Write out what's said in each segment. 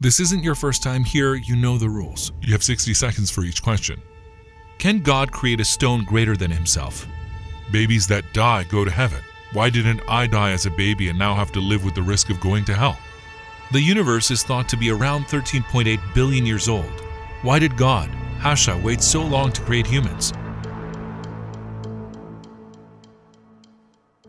This isn't your first time here, you know the rules. You have 60 seconds for each question. Can God create a stone greater than himself? Babies that die go to heaven. Why didn't I die as a baby and now have to live with the risk of going to hell? The universe is thought to be around 13.8 billion years old. Why did God, Hasha, wait so long to create humans?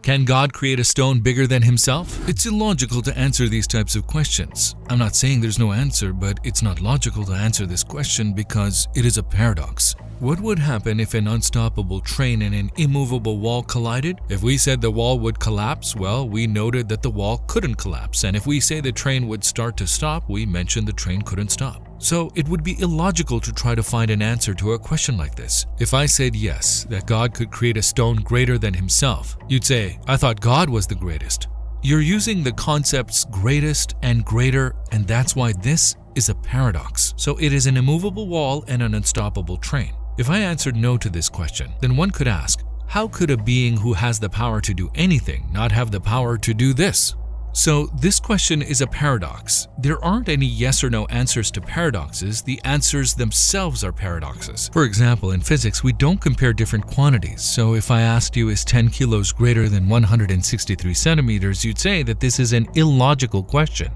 Can God create a stone bigger than himself? It's illogical to answer these types of questions. I'm not saying there's no answer, but it's not logical to answer this question because it is a paradox. What would happen if an unstoppable train and an immovable wall collided? If we said the wall would collapse, well, we noted that the wall couldn't collapse. And if we say the train would start to stop, we mentioned the train couldn't stop. So it would be illogical to try to find an answer to a question like this. If I said yes, that God could create a stone greater than himself, you'd say, I thought God was the greatest. You're using the concepts greatest and greater, and that's why this is a paradox. So it is an immovable wall and an unstoppable train. If I answered no to this question, then one could ask, how could a being who has the power to do anything not have the power to do this? So this question is a paradox. There aren't any yes or no answers to paradoxes. The answers themselves are paradoxes. For example, in physics, we don't compare different quantities. So if I asked you, is 10 kilos greater than 163 centimeters, you'd say that this is an illogical question.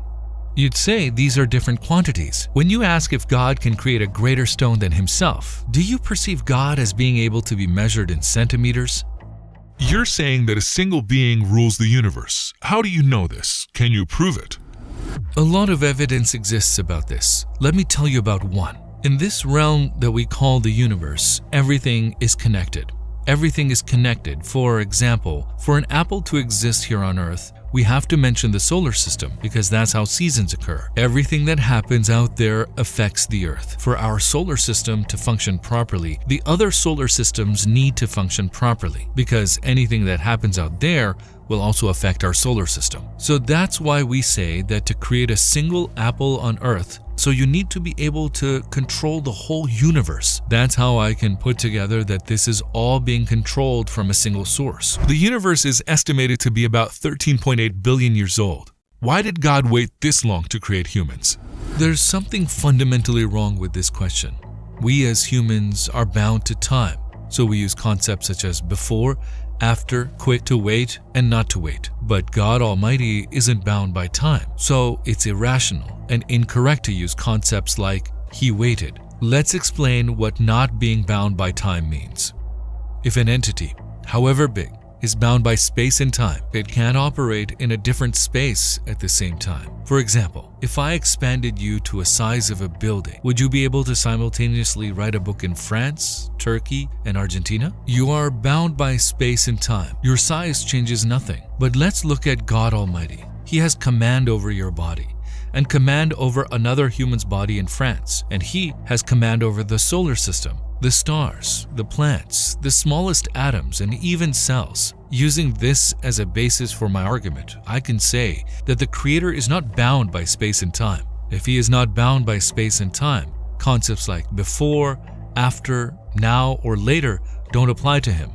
You'd say these are different quantities. When you ask if God can create a greater stone than himself, do you perceive God as being able to be measured in centimeters? You're saying that a single being rules the universe. How do you know this? Can you prove it? A lot of evidence exists about this. Let me tell you about one. In this realm that we call the universe, everything is connected. Everything is connected. For example, for an apple to exist here on Earth, we have to mention the solar system because that's how seasons occur. Everything that happens out there affects the Earth. For our solar system to function properly, the other solar systems need to function properly because anything that happens out there will also affect our solar system. So that's why we say that to create a single apple on Earth, so you need to be able to control the whole universe. That's how I can put together that this is all being controlled from a single source. The universe is estimated to be about 13.8 billion years old. Why did God wait this long to create humans? There's something fundamentally wrong with this question. We as humans are bound to time, so we use concepts such as before, after, quick, to wait, and not to wait. But God Almighty isn't bound by time, so it's irrational and incorrect to use concepts like He waited. Let's explain what not being bound by time means. If an entity, however big, is bound by space and time, it can't operate in a different space at the same time. For example, if I expanded you to a size of a building, would you be able to simultaneously write a book in France, Turkey, and Argentina? You are bound by space and time. Your size changes nothing. But let's look at God Almighty. He has command over your body and command over another human's body in France, and He has command over the solar system, the stars, the plants, the smallest atoms, and even cells. Using this as a basis for my argument, I can say that the Creator is not bound by space and time. If He is not bound by space and time, concepts like before, after, now, or later don't apply to Him.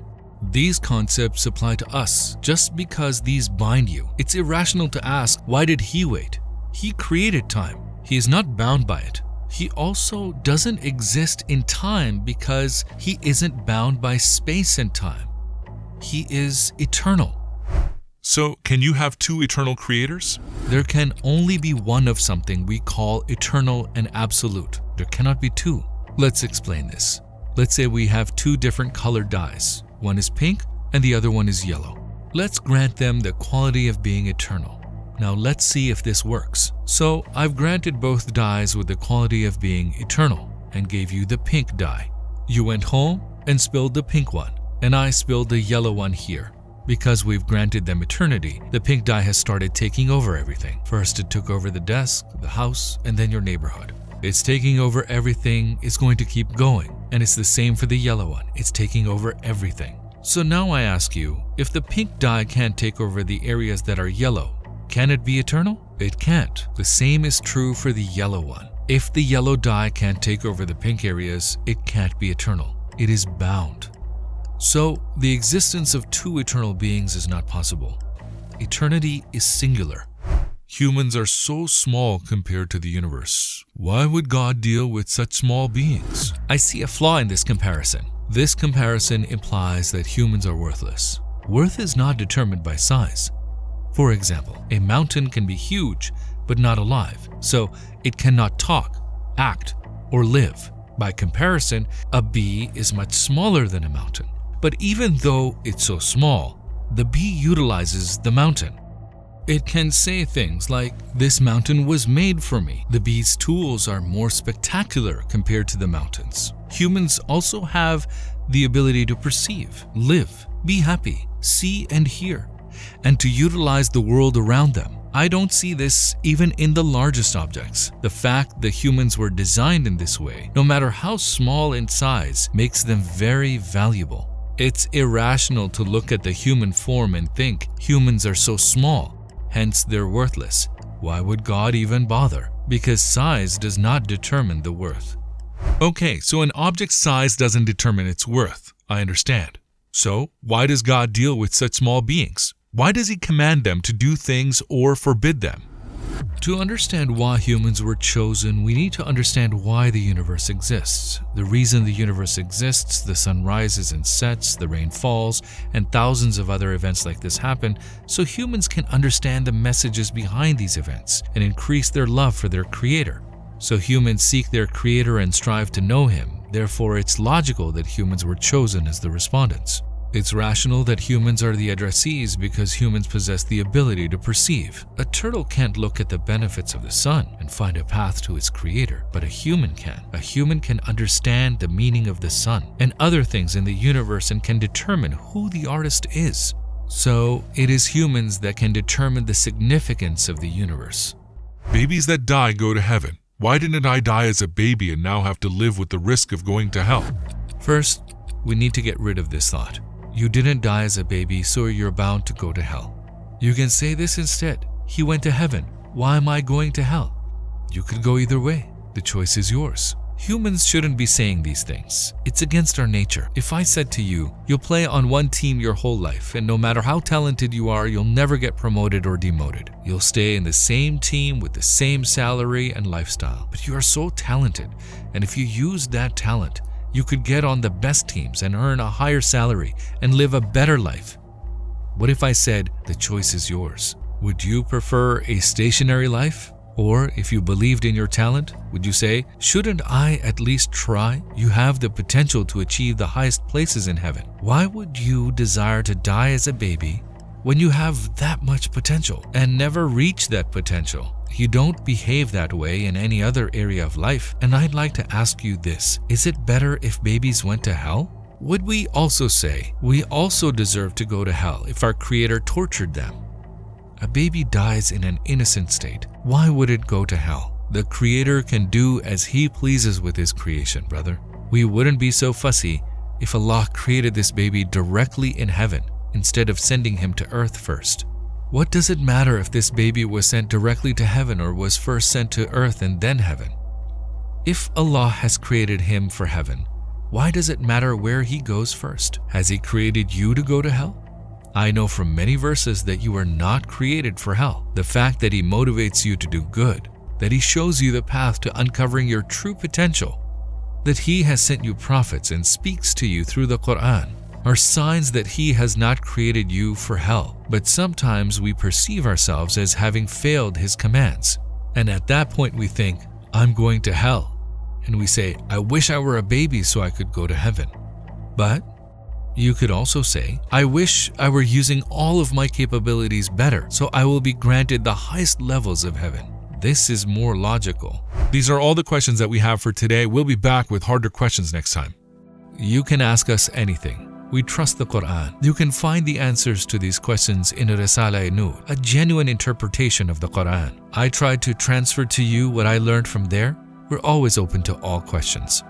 These concepts apply to us just because these bind you. It's irrational to ask, why did He wait? He created time. He is not bound by it. He also doesn't exist in time because He isn't bound by space and time. He is eternal. So, can you have two eternal creators? There can only be one of something we call eternal and absolute. There cannot be two. Let's explain this. Let's say we have two different colored dyes. One is pink and the other one is yellow. Let's grant them the quality of being eternal. Now let's see if this works. So I've granted both dyes with the quality of being eternal and gave you the pink dye. You went home and spilled the pink one, and I spilled the yellow one here. Because we've granted them eternity, the pink dye has started taking over everything. First it took over the desk, the house, and then your neighborhood. It's taking over everything. It's going to keep going. And it's the same for the yellow one. It's taking over everything. So now I ask you, if the pink dye can't take over the areas that are yellow, can it be eternal? It can't. The same is true for the yellow one. If the yellow dye can't take over the pink areas, it can't be eternal. It is bound. So, the existence of two eternal beings is not possible. Eternity is singular. Humans are so small compared to the universe. Why would God deal with such small beings? I see a flaw in this comparison. This comparison implies that humans are worthless. Worth is not determined by size. For example, a mountain can be huge but not alive, so it cannot talk, act, or live. By comparison, a bee is much smaller than a mountain. But even though it's so small, the bee utilizes the mountain. It can say things like, "This mountain was made for me." The bee's tools are more spectacular compared to the mountains. Humans also have the ability to perceive, live, be happy, see and hear, and to utilize the world around them. I don't see this even in the largest objects. The fact that humans were designed in this way, no matter how small in size, makes them very valuable. It's irrational to look at the human form and think humans are so small, hence they're worthless. Why would God even bother? Because size does not determine the worth. Okay, so an object's size doesn't determine its worth. I understand. So, why does God deal with such small beings? Why does He command them to do things or forbid them? To understand why humans were chosen, we need to understand why the universe exists. The reason the universe exists, the sun rises and sets, the rain falls, and thousands of other events like this happen, so humans can understand the messages behind these events and increase their love for their Creator. So humans seek their Creator and strive to know Him. Therefore, it's logical that humans were chosen as the respondents. It's rational that humans are the addressees because humans possess the ability to perceive. A turtle can't look at the benefits of the sun and find a path to its creator, but a human can. A human can understand the meaning of the sun and other things in the universe and can determine who the artist is. So, it is humans that can determine the significance of the universe. Babies that die go to heaven. Why didn't I die as a baby and now have to live with the risk of going to hell? First, we need to get rid of this thought. You didn't die as a baby, so you're bound to go to hell. You can say this instead. He went to heaven. Why am I going to hell? You could go either way. The choice is yours. Humans shouldn't be saying these things. It's against our nature. If I said to you, you'll play on one team your whole life, and no matter how talented you are, you'll never get promoted or demoted. You'll stay in the same team with the same salary and lifestyle. But you are so talented, and if you use that talent, you could get on the best teams and earn a higher salary and live a better life. What if I said, the choice is yours? Would you prefer a stationary life? Or if you believed in your talent, would you say, shouldn't I at least try? You have the potential to achieve the highest places in heaven. Why would you desire to die as a baby when you have that much potential and never reach that potential? You don't behave that way in any other area of life. And I'd like to ask you this. Is it better if babies went to hell? Would we also say, we also deserve to go to hell if our Creator tortured them? A baby dies in an innocent state. Why would it go to hell? The Creator can do as He pleases with His creation, brother. We wouldn't be so fussy if Allah created this baby directly in heaven instead of sending him to earth first. What does it matter if this baby was sent directly to heaven or was first sent to earth and then heaven? If Allah has created him for heaven, why does it matter where he goes first? Has He created you to go to hell? I know from many verses that you are not created for hell. The fact that He motivates you to do good, that He shows you the path to uncovering your true potential, that He has sent you prophets and speaks to you through the Quran, are signs that He has not created you for hell. But sometimes we perceive ourselves as having failed His commands. And at that point we think, I'm going to hell. And we say, I wish I were a baby so I could go to heaven. But you could also say, I wish I were using all of my capabilities better so I will be granted the highest levels of heaven. This is more logical. These are all the questions that we have for today. We'll be back with harder questions next time. You can ask us anything. We trust the Quran. You can find the answers to these questions in Risala-e-Nur, a genuine interpretation of the Quran. I tried to transfer to you what I learned from there. We're always open to all questions.